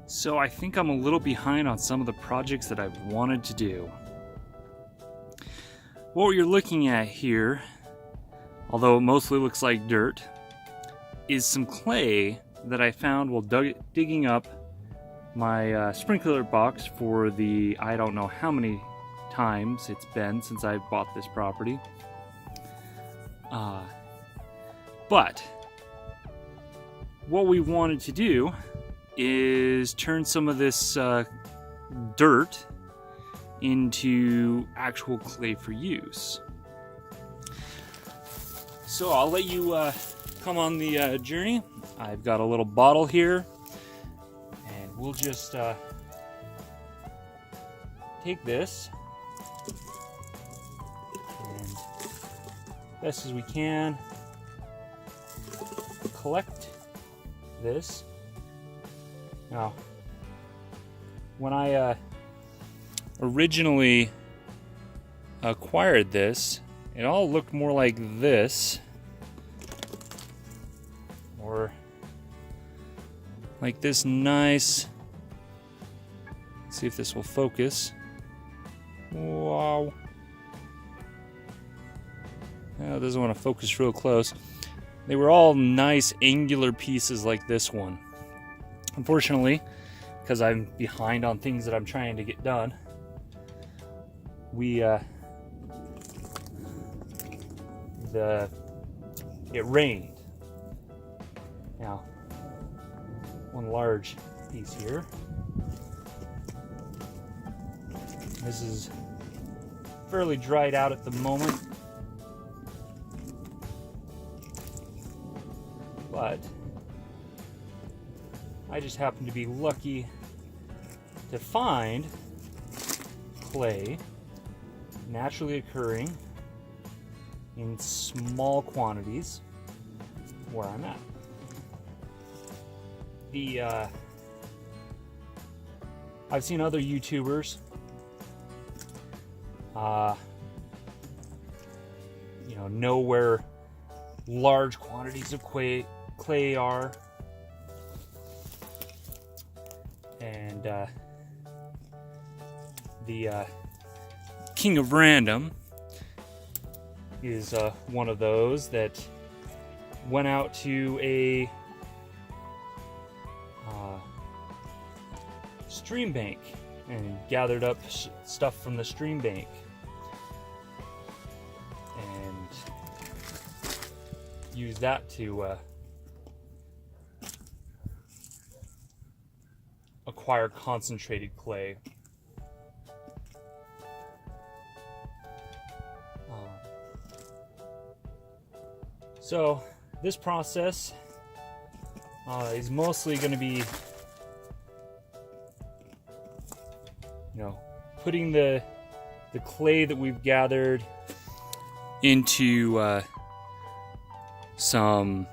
So I think I'm a little behind on some of the projects that I've wanted to do. What you're looking at here, although it mostly looks like dirt, is some clay that I found while digging up my sprinkler box for the I don't know how many times it's been since I bought this property. But what we wanted to do is turn some of this dirt into actual clay for use. So I'll let you come on the journey. I've got a little bottle here, and we'll just take this and best as we can collect this. Now, when I originally acquired this, it all looked more like this, or like this nice, let's see if this will focus. Wow. It doesn't want to focus real close. They were all nice angular pieces like this one. Unfortunately, because I'm behind on things that I'm trying to get done, it rained. Now, one large piece here. This is fairly dried out at the moment, but I just happen to be lucky to find clay naturally occurring in small quantities where I'm at. I've seen other YouTubers know where large quantities of clay are, and the King of Random is one of those that went out to a stream bank and gathered up stuff from the stream bank and used that to acquire concentrated clay. So this process is mostly going to be, putting the clay that we've gathered into some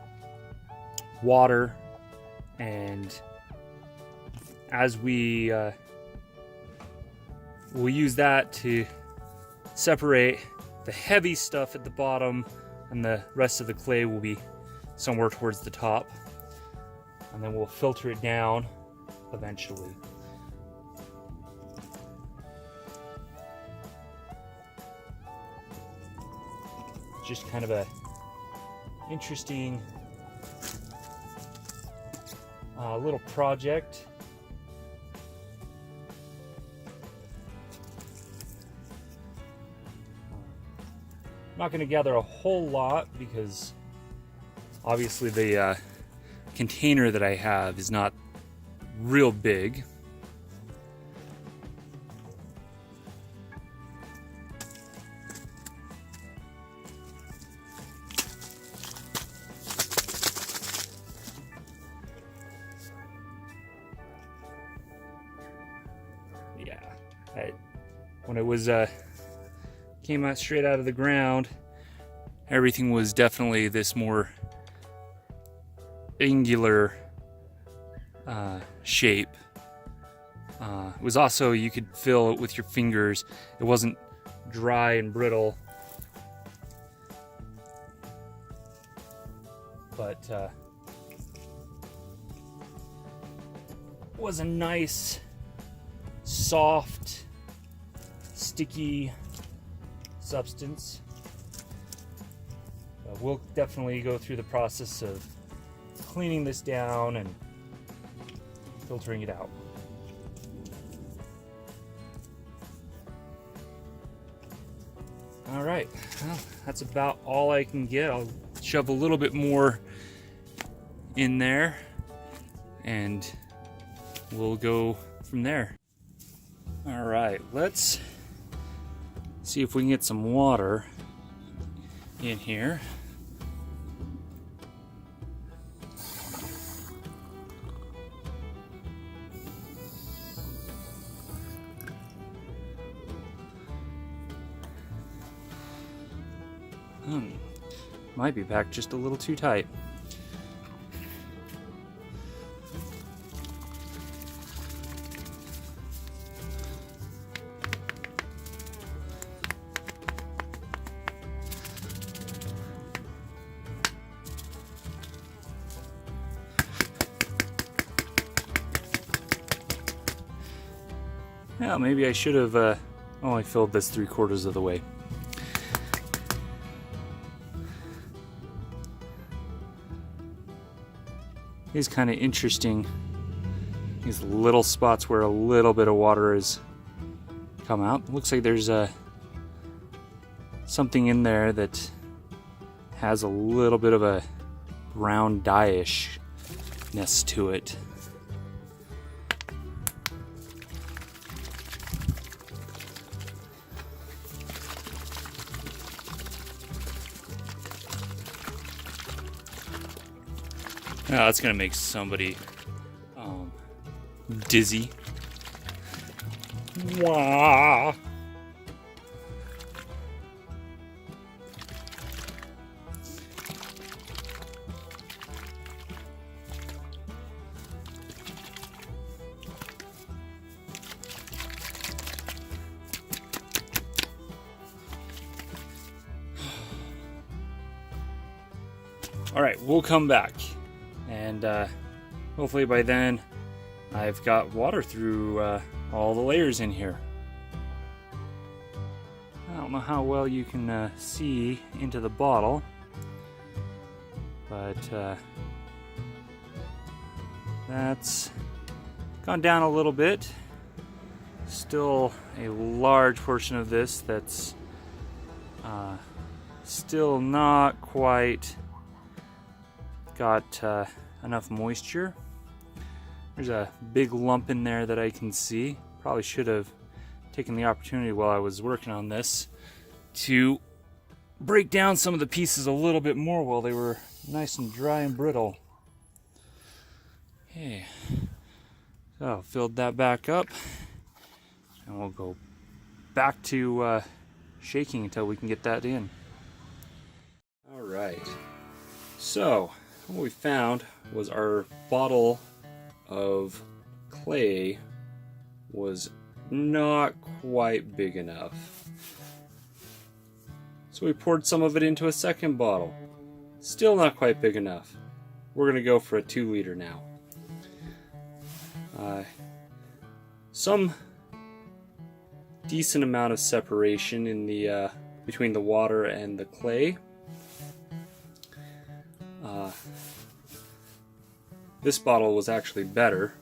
water, and as we'll use that to separate the heavy stuff at the bottom, and the rest of the clay will be somewhere towards the top, and then we'll filter it down eventually. Just kind of a interesting little project. I'm not going to gather a whole lot because obviously the container that I have is not real big. Yeah, when it was came out straight out of the ground, everything was definitely this more angular shape. It was also, you could feel it with your fingers. It wasn't dry and brittle, but was a nice, soft, sticky substance. We'll definitely go through the process of cleaning this down and filtering it out. All right, well, that's about all I can get. I'll shove a little bit more in there and we'll go from there. All right, let's see if we can get some water in here. Might be packed just a little too tight. Yeah, maybe I should have only filled this 3/4 of the way. It's kind of interesting, these little spots where a little bit of water has come out. Looks like there's something in there that has a little bit of a brown dye-ishness to it. Oh, that's gonna make somebody dizzy. Wah. All right, we'll come back. And hopefully by then I've got water through all the layers in here. I don't know how well you can see into the bottle, but that's gone down a little bit. Still a large portion of this that's still not quite got enough moisture. There's a big lump in there that I can see. Probably should have taken the opportunity while I was working on this to break down some of the pieces a little bit more while they were nice and dry and brittle. Okay, so filled that back up and we'll go back to shaking until we can get that in. All right, so what we found was our bottle of clay was not quite big enough. So we poured some of it into a second bottle. Still not quite big enough. We're going to go for a 2 liter now. Some decent amount of separation in the between the water and the clay. This bottle was actually better,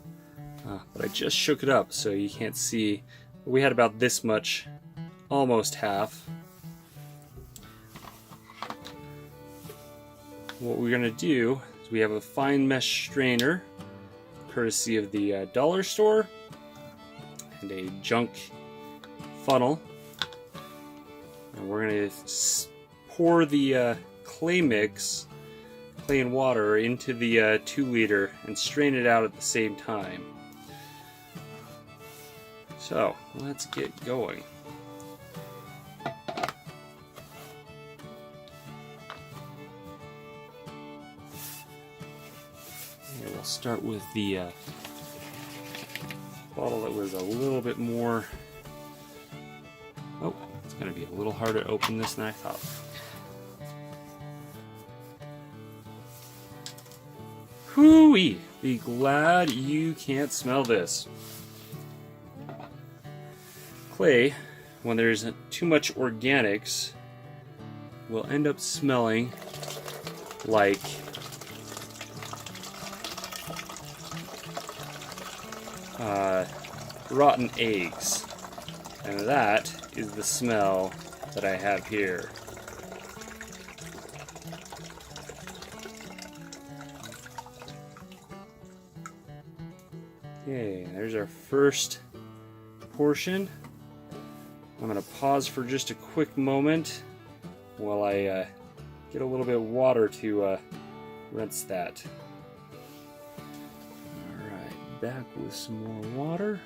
but I just shook it up so you can't see. We had about this much, almost half. What we're going to do is we have a fine mesh strainer, courtesy of the dollar store, and a junk funnel. And we're going to pour the clay mix, clay and water, into the 2 liter and strain it out at the same time. So let's get going. Here, we'll start with the bottle that was a little bit more. Oh, it's going to be a little harder to open this than I thought. Hoo-wee! be glad you can't smell this. Clay, when there's too much organics, will end up smelling like rotten eggs. And that is the smell that I have here. Okay, there's our first portion. I'm going to pause for just a quick moment while I get a little bit of water to rinse that. Alright, back with some more water.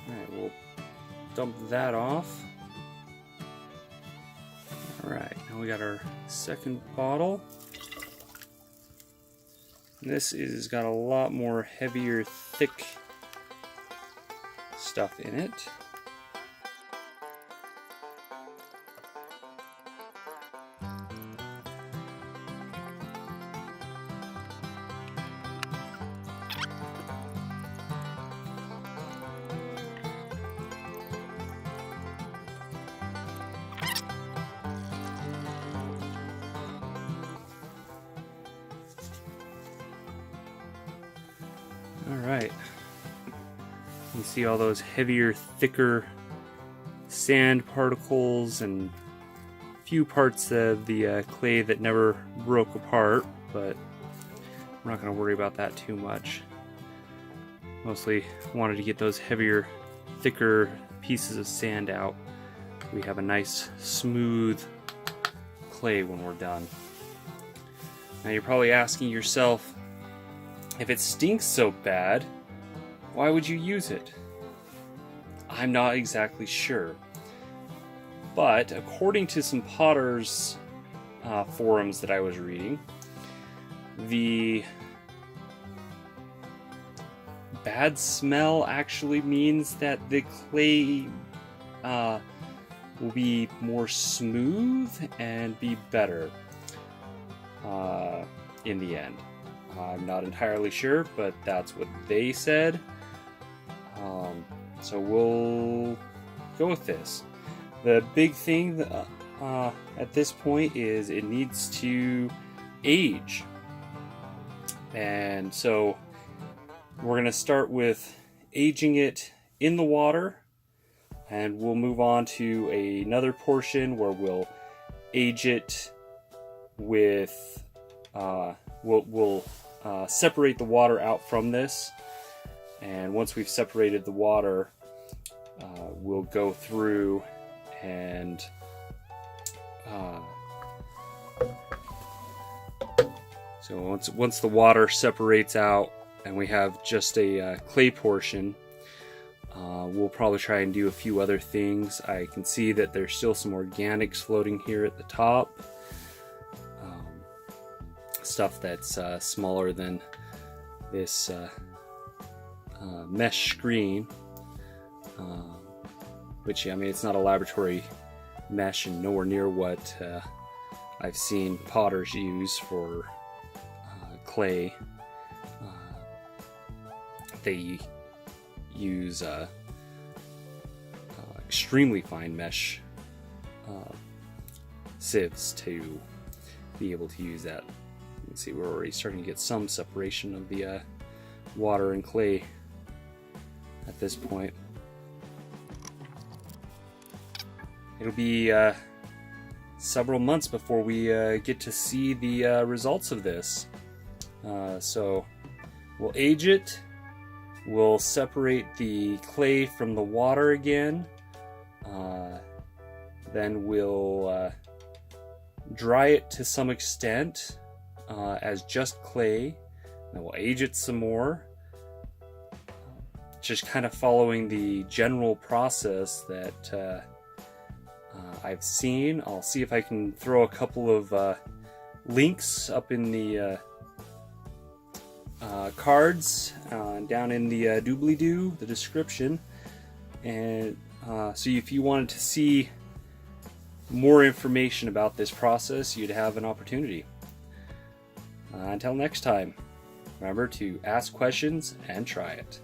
Alright, we'll dump that off. Alright, now we got our second bottle. This is got a lot more heavier, thick stuff in it. Alright, you see all those heavier, thicker sand particles and a few parts of the clay that never broke apart, but I'm not going to worry about that too much. Mostly wanted to get those heavier, thicker pieces of sand out. We have a nice, smooth clay when we're done. Now you're probably asking yourself, if it stinks so bad, why would you use it? I'm not exactly sure. But according to some potters forums that I was reading, the bad smell actually means that the clay will be more smooth and be better in the end. I'm not entirely sure, but that's what they said. So we'll go with this. The big thing at this point is it needs to age. And so we're going to start with aging it in the water, and we'll move on to another portion where we'll age it with we'll separate the water out from this, and once we've separated the water, we'll go through and so once the water separates out and we have just a clay portion, we'll probably try and do a few other things. I can see that there's still some organics floating here at the top. Stuff that's smaller than this mesh screen, which, I mean, it's not a laboratory mesh and nowhere near what I've seen potters use for clay. They use extremely fine mesh sieves to be able to use that. You can see we're already starting to get some separation of the water and clay at this point. It'll be several months before we get to see the results of this. So we'll age it, we'll separate the clay from the water again, then we'll dry it to some extent as just clay, then we'll age it some more, just kind of following the general process that I've seen. I'll see if I can throw a couple of links up in the cards down in the doobly-doo, the description, and so if you wanted to see more information about this process, you'd have an opportunity. Until next time, remember to ask questions and try it.